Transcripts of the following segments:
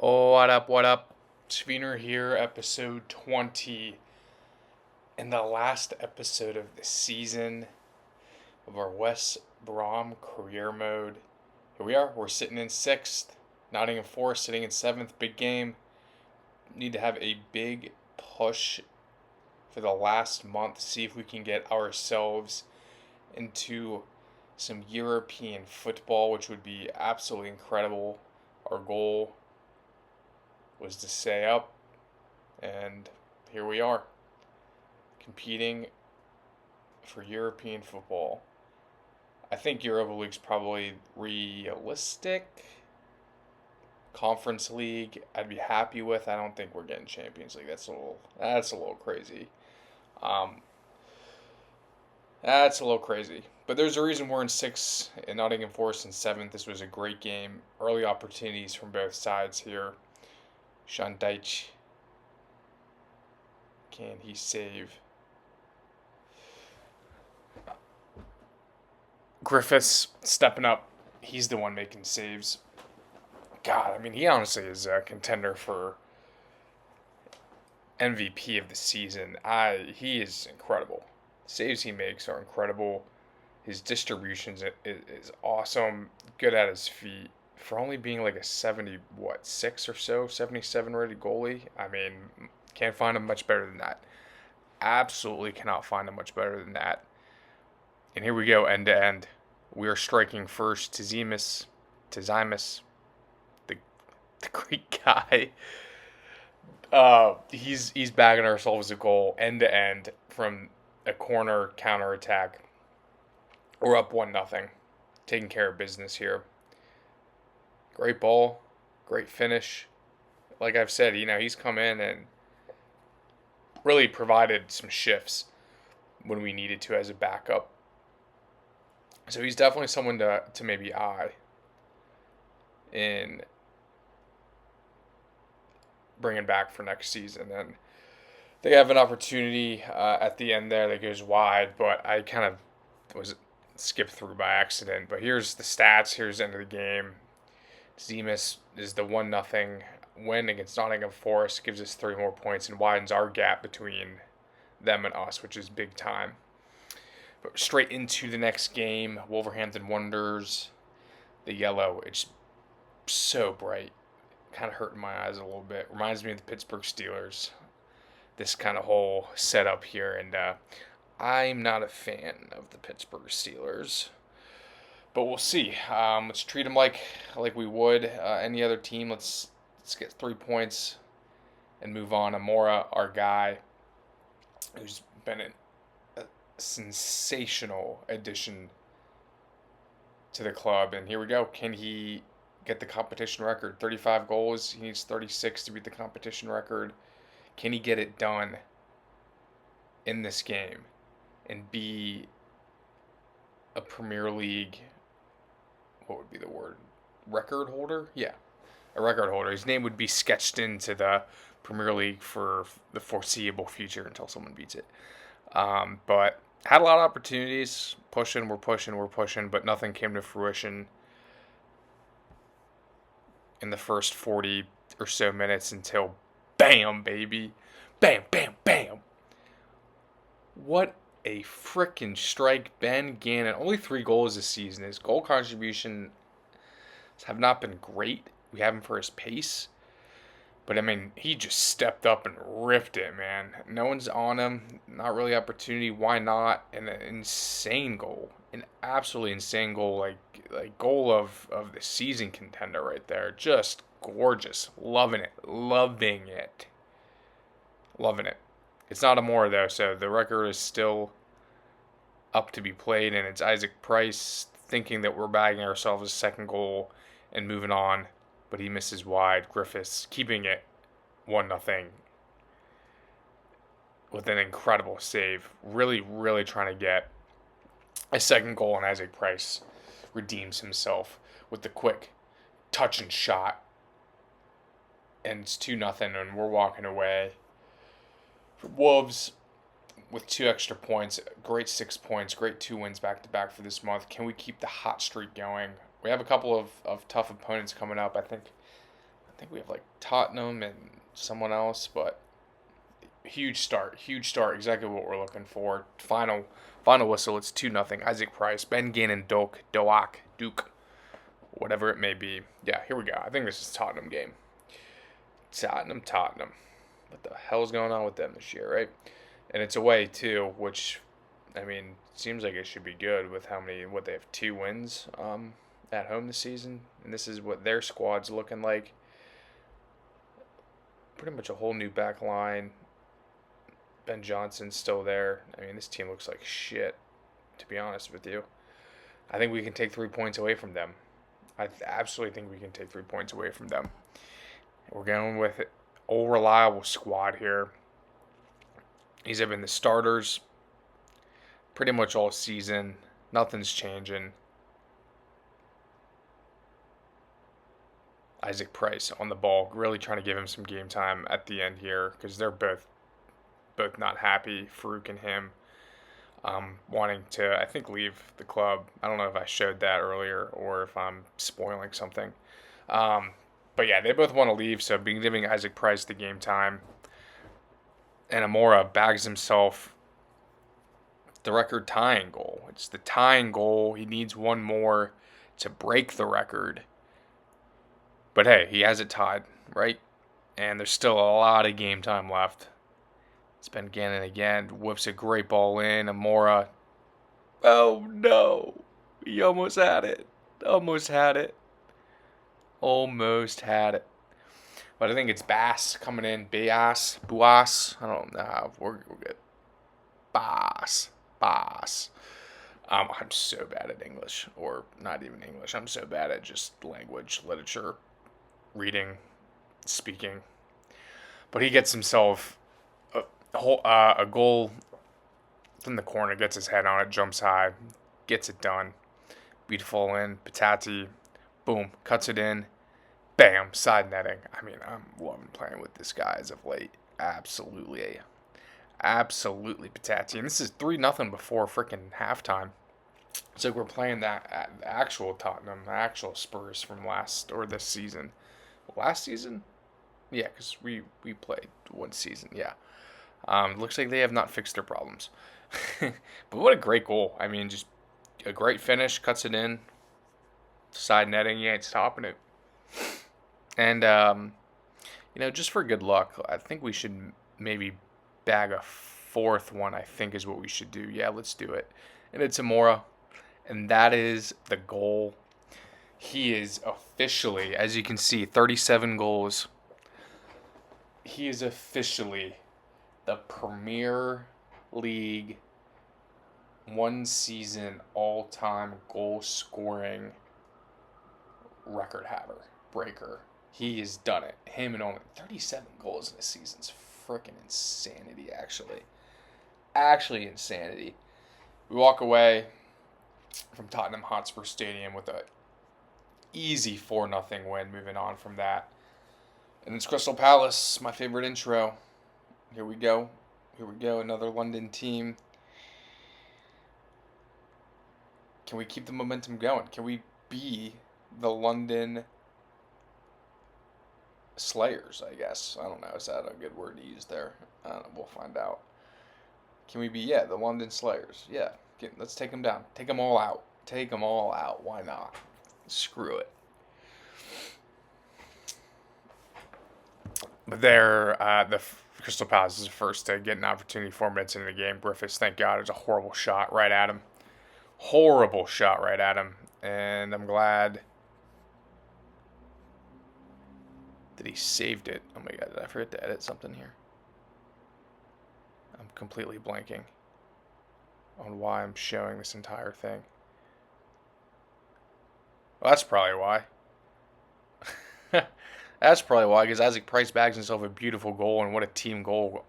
Oh, what up, what up? Spooner here, episode 20. In the last episode of the season of our West Brom career mode. Here we are, we're sitting in 6th. Nottingham Forest sitting in 7th. Big game. Need to have a big push for the last month. See if we can get ourselves into some European football, which would be absolutely incredible. Our goal was to stay up, and here we are, competing for European football. I think Europa League's probably realistic. Conference League, I'd be happy with. I don't think we're getting Champions League. That's a little crazy. Um, that's a little crazy. But there's a reason we're in 6th and Nottingham Forest in 7th. This was a great game. Early opportunities from both sides here. Sean Deitch, can he save? Griffiths stepping up. He's the one making saves. God, I mean, he honestly is a contender for MVP of the season. He is incredible. Saves he makes are incredible. His distributions is awesome. Good at his feet. For only being like a 6 or so, 77 rated goalie, I mean, can't find him much better than that. Absolutely cannot find him much better than that. And here we go, end to end. We are striking first. Tzimis, the Greek guy. He's bagging ourselves a goal end to end from a corner counter attack. We're up 1-0, taking care of business here. Great ball, great finish. Like I've said, he's come in and really provided some shifts when we needed to as a backup. So he's definitely someone to maybe eye in bringing back for next season. And they have an opportunity at the end there that goes wide, but I kind of was skipped through by accident. But here's the stats. Here's the end of the game. Zemus is the 1-0 win against Nottingham Forest, gives us 3 more points and widens our gap between them and us, which is big time. But straight into the next game, Wolverhampton Wanderers. The yellow, it's so bright. Kind of hurting my eyes a little bit. Reminds me of the Pittsburgh Steelers. This kind of whole setup here, and I'm not a fan of the Pittsburgh Steelers. But we'll see. Let's treat them like we would any other team. Let's get 3 points and move on. Amora, our guy, who's been a sensational addition to the club. And here we go. Can he get the competition record? 35 goals. He needs 36 to beat the competition record. Can he get it done in this game and be a Premier League, what would be the word? Record holder? Yeah, a record holder. His name would be sketched into the Premier League for the foreseeable future until someone beats it. But had a lot of opportunities. We're pushing, but nothing came to fruition in the first 40 or so minutes until bam, baby. Bam, bam, bam. What a freaking strike. Ben Gannon, only 3 goals this season. His goal contributions have not been great. We have him for his pace. But, I mean, he just stepped up and ripped it, man. No one's on him. Not really opportunity. Why not? And an insane goal. An absolutely insane goal. Like goal of the season contender right there. Just gorgeous. Loving it. Loving it. Loving it. It's not Amora, though, so the record is still up to be played, and it's Isaac Price thinking that we're bagging ourselves a second goal and moving on, but he misses wide. Griffiths keeping it 1-0 with an incredible save. Really, really trying to get a second goal, and Isaac Price redeems himself with the quick touch and shot, and it's 2-0, and we're walking away. For Wolves, with 2 extra points, great 6 points, great 2 wins back-to-back for this month. Can we keep the hot streak going? We have a couple of tough opponents coming up. I think think we have like Tottenham and someone else, but huge start, exactly what we're looking for. Final whistle. It's 2-0. Isaac Price, Ben Gannon, Duke, whatever it may be. Yeah, here we go. I think this is Tottenham game. Tottenham. What the hell's going on with them this year, right? And it's away too, which, I mean, seems like it should be good with what they have 2 wins at home this season, and this is what their squad's looking like. Pretty much a whole new back line. Ben Johnson's still there. I mean, this team looks like shit, to be honest with you. I think we can take 3 points away from them. I absolutely think we can take 3 points away from them. We're going with old reliable squad here. These have been the starters pretty much all season. Nothing's changing. Isaac Price on the ball, really trying to give him some game time at the end here because they're both not happy, Farouk and him, wanting to, I think, leave the club. I don't know if I showed that earlier or if I'm spoiling something. But yeah, they both want to leave, so giving Isaac Price the game time. And Amora bags himself the record tying goal. It's the tying goal. He needs one more to break the record. But hey, he has it tied, right? And there's still a lot of game time left. It's Ben Gannon again. Whips a great ball in. Amora. Oh no. He almost had it. Almost had it. But I think it's Bass coming in. Buas. I don't know. We're good. Bass. I'm so bad at English. Or not even English. I'm so bad at just language, literature, reading, speaking. But he gets himself a goal from the corner, gets his head on it, jumps high, gets it done. Beautiful in. Patati, boom, cuts it in. Bam, side netting. I mean, I'm loving playing with this guy as of late. Absolutely, Patati. And this is 3-0 before freaking halftime. It's like we're playing that actual Tottenham, the actual Spurs from this season. Last season? Yeah, because we played one season, yeah. Looks like they have not fixed their problems. But what a great goal. I mean, just a great finish, cuts it in. Side netting, you ain't stopping it. And, just for good luck, I think we should maybe bag a 4th one, I think is what we should do. Yeah, let's do it. And it's Amora. And that is the goal. He is officially, as you can see, 37 goals. He is officially the Premier League one season all-time goal scoring record breaker. He has done it. Him and only 37 goals in a season's freaking insanity, actually. Actually insanity. We walk away from Tottenham Hotspur Stadium with a easy 4-0 win, moving on from that. And it's Crystal Palace, my favorite intro. Here we go, another London team. Can we keep the momentum going? Can we be the London Slayers, I guess? I don't know, is that a good word to use there? I don't know, we'll find out. Can we be, the London Slayers? Yeah, let's take them down. Take them all out. Why not? Screw it. But the Crystal Palace is the first to get an opportunity 4 minutes into the game. Griffiths, thank God, it was a horrible shot right at him. And I'm glad that he saved it. Oh my God, did I forget to edit something here? I'm completely blanking on why I'm showing this entire thing. Well, that's probably why. That's probably why, because Isaac Price bags himself a beautiful goal, and what a team goal,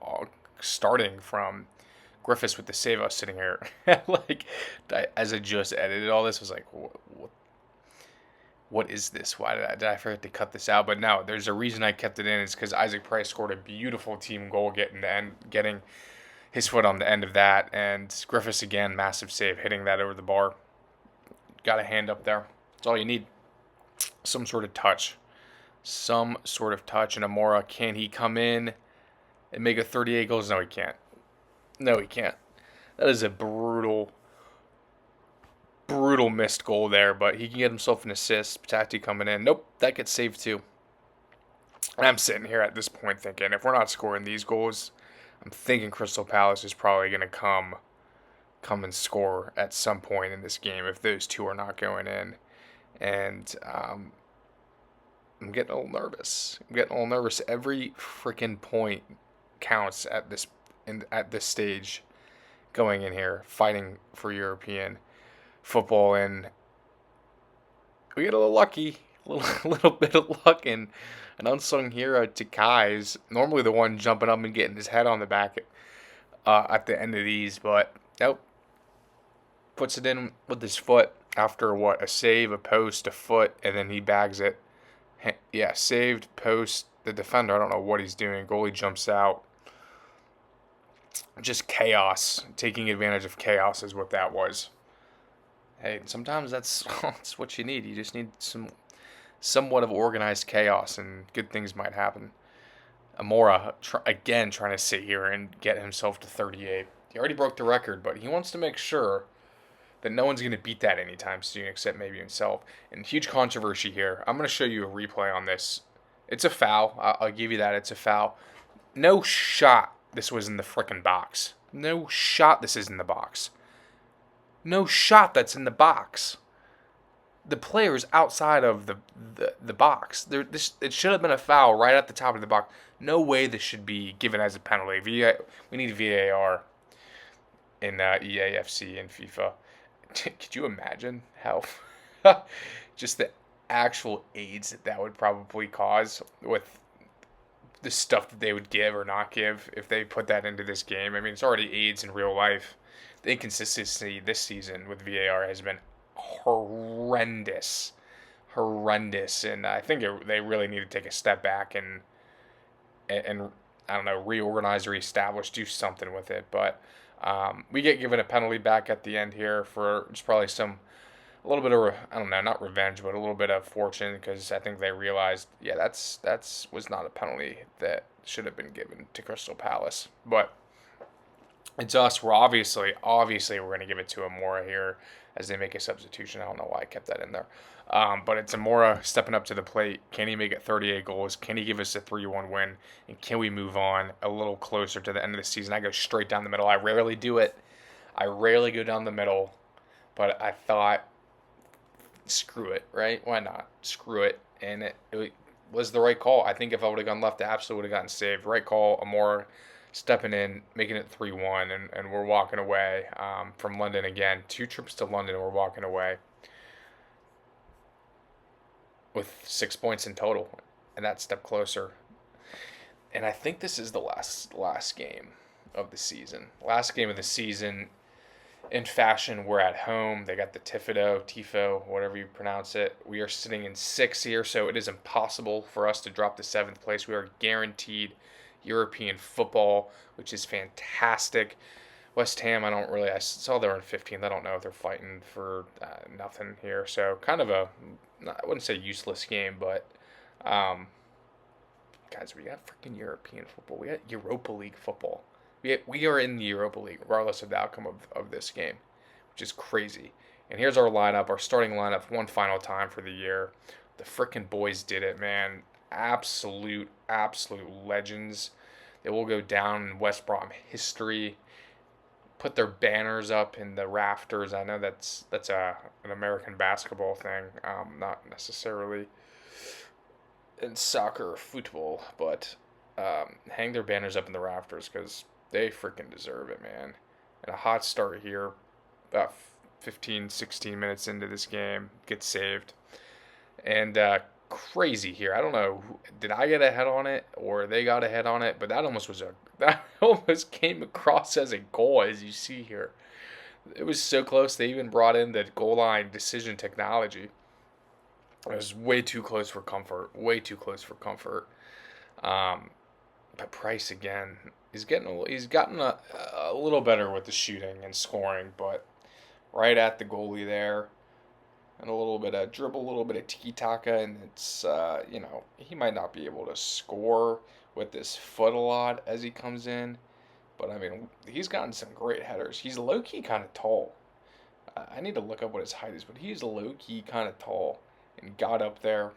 starting from Griffiths with the save. I was sitting here, as I just edited all this, I was like, what is this? Why did I forget to cut this out? But no, there's a reason I kept it in. It's because Isaac Price scored a beautiful team goal, getting his foot on the end of that, and Griffiths again, massive save, hitting that over the bar. Got a hand up there. That's all you need. Some sort of touch. some sort of touch. And Amora, can he come in and make a 38 goals? No, he can't. No, he can't. That is a brutal, brutal missed goal there, but he can get himself an assist. Patati coming in. Nope, that gets saved too. And I'm sitting here at this point thinking, if we're not scoring these goals, I'm thinking Crystal Palace is probably going to come and score at some point in this game if those two are not going in. And I'm getting a little nervous. I'm getting a little nervous. Every freaking point counts at this stage going in here, fighting for European football, and we get a little lucky, a little bit of luck, and an unsung hero to Kai's normally the one jumping up and getting his head on the back at the end of these, but nope, puts it in with his foot after a save, a post, a foot, and then he bags it. Yeah, saved, post, the defender, I don't know what he's doing, goalie jumps out. Just chaos, taking advantage of chaos is what that was. Hey, sometimes that's what you need. You just need somewhat of organized chaos, and good things might happen. Amora, again, trying to sit here and get himself to 38. He already broke the record, but he wants to make sure that no one's going to beat that anytime soon except maybe himself. And huge controversy here. I'm going to show you a replay on this. It's a foul. I'll give you that. It's a foul. No shot this was in the frickin' box. No shot this is in the box. No shot that's in the box. The player's outside of the box. It should have been a foul right at the top of the box. No way this should be given as a penalty. We need VAR in EAFC and FIFA. Could you imagine how just the actual AIDS that would probably cause with the stuff that they would give or not give if they put that into this game? I mean, it's already AIDS in real life. The inconsistency this season with VAR has been horrendous, and I think they really need to take a step back and I don't know, reorganize, reestablish, do something with it. But we get given a penalty back at the end here for just probably a little bit of, I don't know, not revenge, but a little bit of fortune, because I think they realized, yeah, that's was not a penalty that should have been given to Crystal Palace. But it's us. We're obviously we're going to give it to Amora here as they make a substitution. I don't know why I kept that in there. But it's Amora stepping up to the plate. Can he make it 38 goals? Can he give us a 3-1 win? And can we move on a little closer to the end of the season? I go straight down the middle. I rarely do it. I rarely go down the middle. But I thought, screw it, right? Why not? Screw it. And it was the right call. I think if I would have gone left, I absolutely would have gotten saved. Right call. Amora stepping in, making it 3-1, and we're walking away from London again. 2 trips to London, and we're walking away with 6 points in total, and that step closer. And I think this is the last game of the season. Last game of the season in fashion. We're at home. They got the Tifo, whatever you pronounce it. We are sitting in 6th here, so it is impossible for us to drop to 7th place. We are guaranteed European football, which is fantastic. West Ham, I saw they're in 15th. I don't know if they're fighting for nothing here. So kind of I wouldn't say useless game, but guys, we got freaking European football. We got Europa League football. We are in the Europa League, regardless of the outcome of this game, which is crazy. And here's our lineup, our starting lineup, one final time for the year. The freaking boys did it, man. Absolute legends. They will go down in West Brom history. Put their banners up in the rafters. I know that's an American basketball thing, not necessarily in soccer or football, but hang their banners up in the rafters because they freaking deserve it, man. And a hot start here, about 15, 16 minutes into this game, gets saved. And crazy here. I don't know, did I get ahead on it or they got ahead on it, but that almost came across as a goal, as you see here. It was so close. They even brought in the goal line decision technology. It was way too close for comfort. But Price again, he's gotten a little better with the shooting and scoring, but right at the goalie there. and a little bit of dribble, a little bit of tiki-taka, and it's, he might not be able to score with his foot a lot as he comes in, but I mean, he's gotten some great headers. He's low-key kind of tall. I need to look up what his height is, but he's low-key kind of tall and got up there,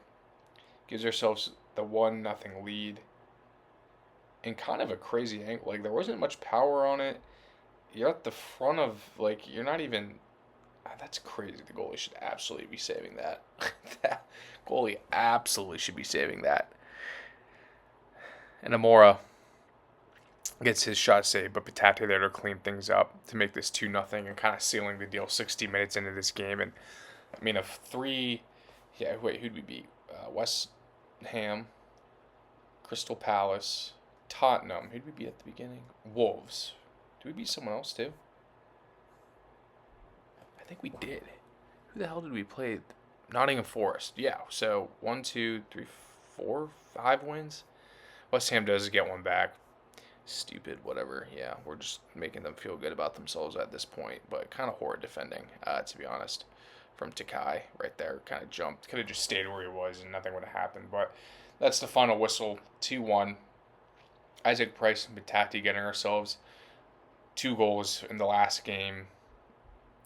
gives ourselves the 1-0 lead in kind of a crazy angle. Like, there wasn't much power on it. You're at the front of, like, you're not even. That's crazy. The goalie should absolutely be saving that. That goalie absolutely should be saving that. And Amora gets his shot saved, but Patate there to clean things up to make this 2-0 and kind of sealing the deal 60 minutes into this game. And, I mean, who'd we beat? West Ham, Crystal Palace, Tottenham. Who'd we beat at the beginning? Wolves. Did we beat someone else too? I think we did. Who the hell did we play? Nottingham Forest. Yeah. So 1, 2, 3, 4, 5 wins. West Ham does get one back. Stupid, whatever. Yeah, we're just making them feel good about themselves at this point. But kind of horrid defending, to be honest. From Takai right there. Kind of jumped. Could have just stayed where he was and nothing would have happened. But that's the final whistle. 2-1. Isaac Price and Batati getting ourselves 2 goals in the last game.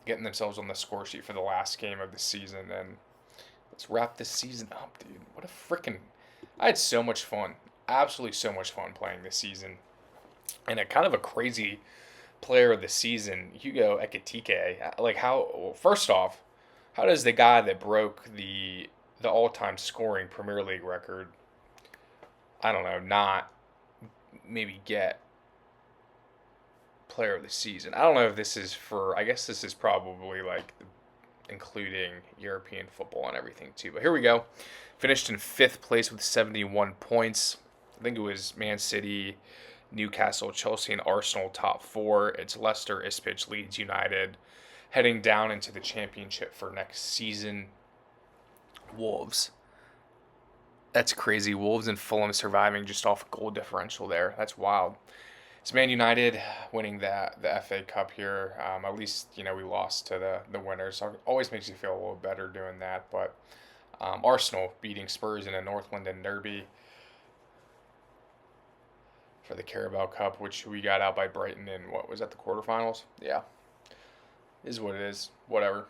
Getting themselves on the score sheet for the last game of the season. And let's wrap this season up, dude. What a freaking... I had so much fun. Absolutely so much fun playing this season. And a kind of a crazy player of the season, Hugo Ekitike. Like, first off, how does the guy that broke the all-time scoring Premier League record, I don't know, not maybe get player of the season? I don't know if this is I guess this is probably like including European football and everything too. But here we go. Finished in 5th place with 71 points. I think it was Man City, Newcastle, Chelsea, and Arsenal top 4. It's Leicester, Ipswich, Leeds United heading down into the championship for next season. Wolves. That's crazy. Wolves and Fulham surviving just off goal differential there. That's wild. It's Man United winning the FA Cup here. At least, we lost to the winners. So it always makes you feel a little better doing that. But Arsenal beating Spurs in a North London derby for the Carabao Cup, which we got out by Brighton in, what was that, the quarterfinals? Yeah. Is what it is. Whatever.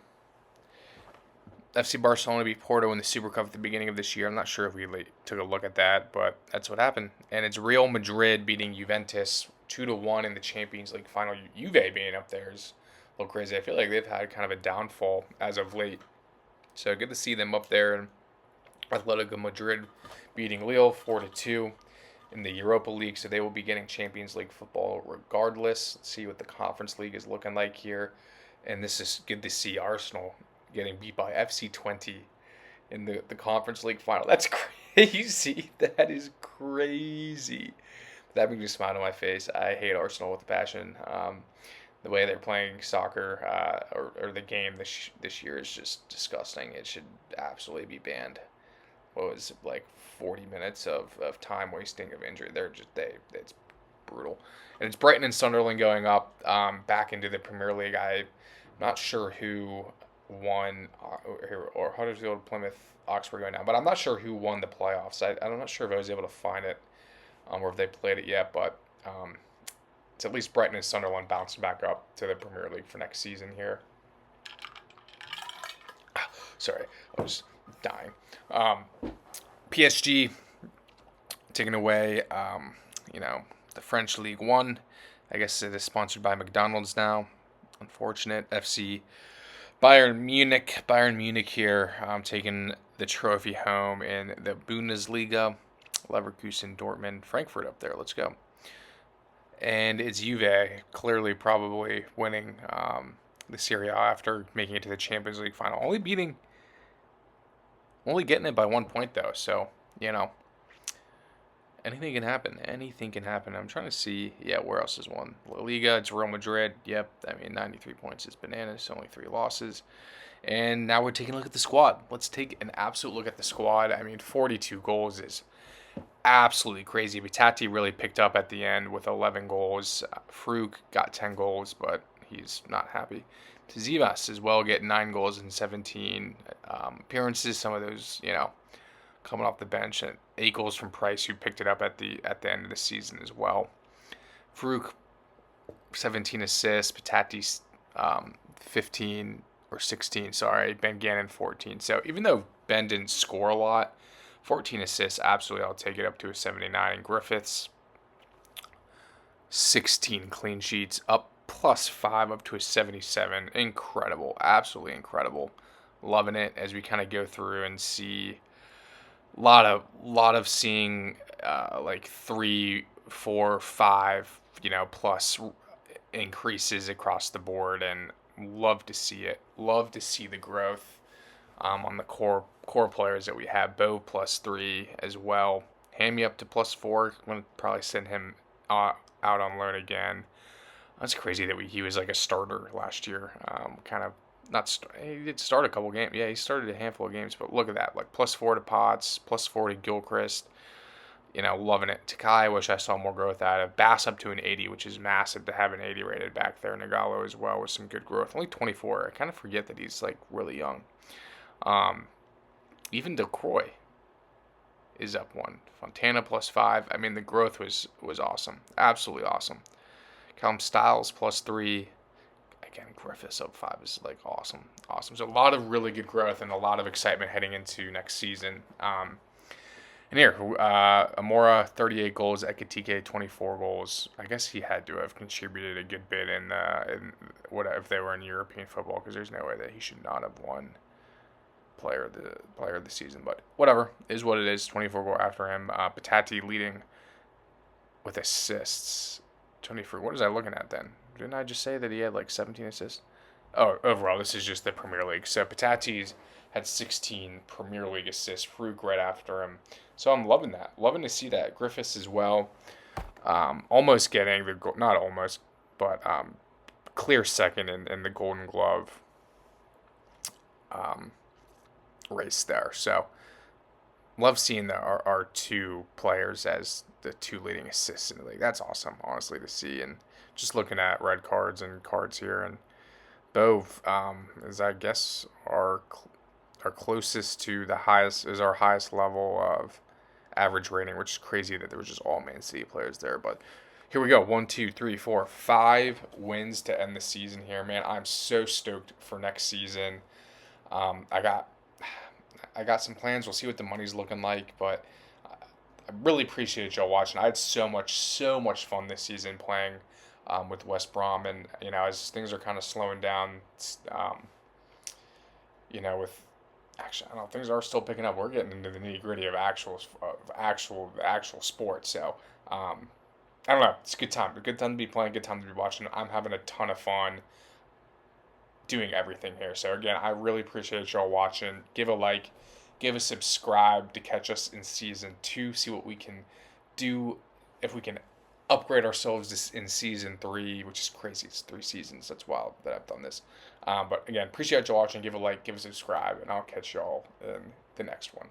FC Barcelona beat Porto in the Super Cup at the beginning of this year. I'm not sure if we took a look at that, but that's what happened. And it's Real Madrid beating Juventus 2-1 in the Champions League final. Juve being up there is a little crazy. I feel like they've had kind of a downfall as of late. So good to see them up there. And Atletico Madrid beating Lille 4-2 in the Europa League. So they will be getting Champions League football regardless. Let's see what the Conference League is looking like here. And this is good to see Arsenal getting beat by FC 20 in the Conference League final. That's crazy. That is crazy. That brings a smile to my face. I hate Arsenal with a passion. The way they're playing soccer or the game this year is just disgusting. It should absolutely be banned. What was it, like 40 minutes of time wasting of injury? It's brutal. And it's Brighton and Sunderland going up back into the Premier League. I'm not sure who won or Huddersfield, Plymouth, Oxford going down, but I'm not sure who won the playoffs. I'm not sure if I was able to find it or if they played it yet, but it's at least Brighton and Sunderland bouncing back up to the Premier League for next season here. Sorry, I was dying. PSG taking away, the French League One. I guess it is sponsored by McDonald's now. Unfortunate. FC Bayern Munich here, taking the trophy home in the Bundesliga. Leverkusen, Dortmund, Frankfurt up there. Let's go. And it's Juve clearly probably winning the Serie A after making it to the Champions League final. Only getting it by 1 point though. So, anything can happen. Anything can happen. I'm trying to see, where else is one? La Liga, it's Real Madrid. Yep, 93 points is bananas. Only 3 losses. And now we're taking a look at the squad. Let's take an absolute look at the squad. 42 goals is absolutely crazy. Batati really picked up at the end with 11 goals. Frug got 10 goals, but he's not happy. Zimas as well, getting 9 goals in 17 appearances. Some of those, coming off the bench, and 8 goals from Price, who picked it up at the end of the season as well. Farouk, 17 assists. Patati, 15 or 16. Sorry, Ben Gannon 14. So even though Ben didn't score a lot, 14 assists, absolutely, I'll take it up to a 79. And Griffiths, 16 clean sheets, up +5 up to a 77. Incredible, absolutely incredible. Loving it as we kind of go through and see lot of seeing like 3, 4, 5, plus increases across the board, and love to see it. Love to see the growth on the core players that we have. Bo +3 as well. Hand me up to +4. I'm gonna probably send him out on loan again. That's crazy that he was like a starter last year. Kind of not. He did start a couple games. Yeah, he started a handful of games. But look at that, like +4 to Potts, +4 to Gilchrist. Loving it. Takai, I wish I saw more growth out of. Bass up to an 80, which is massive to have an 80 rated back there. Nagalo as well with some good growth. Only 24. I kind of forget that he's like really young. Even DeCroy is up 1. Fontana +5. I mean, the growth was awesome. Absolutely awesome. Callum Styles +3. Again, Griffiths up 5 is like awesome. So a lot of really good growth and a lot of excitement heading into next season. And here, Amora, 38 goals, Ekatike, 24 goals. I guess he had to have contributed a good bit in what if they were in European football, because there's no way that he should not have won player of the season. But whatever, is what it is. 24 goal after him. Patati leading with assists. 24. What was I looking at then? Didn't I just say that he had like 17 assists? Oh, overall, this is just the Premier League. So Patati's had 16 Premier League assists. Frug right after him. So I'm loving that. Loving to see that. Griffiths as well. Almost getting the goal. Not almost, but clear second in the Golden Glove race there. So love seeing our 2 players as the 2 leading assists in the league. That's awesome, honestly, to see. And just looking at red cards and cards here, and Bo is, I guess, our closest to the highest, is our highest level of average rating, which is crazy that there was just all Man City players there. But here we go. 1, 2, 3, 4, 5 wins to end the season here, man. I'm so stoked for next season. I got some plans. We'll see what the money's looking like, but I really appreciate y'all watching. I had so much fun this season playing with West Brom, and as things are kind of slowing down, with actually, I don't know, things are still picking up. We're getting into the nitty gritty of actual sports. So I don't know. It's a good time. A good time to be playing. Good time to be watching. I'm having a ton of fun doing everything here. So again, I really appreciate y'all watching. Give a like, give a subscribe to catch us in season 2. See what we can do, if we can upgrade ourselves in season 3, which is crazy. It's 3 seasons. That's wild that I've done this. But again, appreciate y'all watching. Give a like, give a subscribe, and I'll catch y'all in the next one.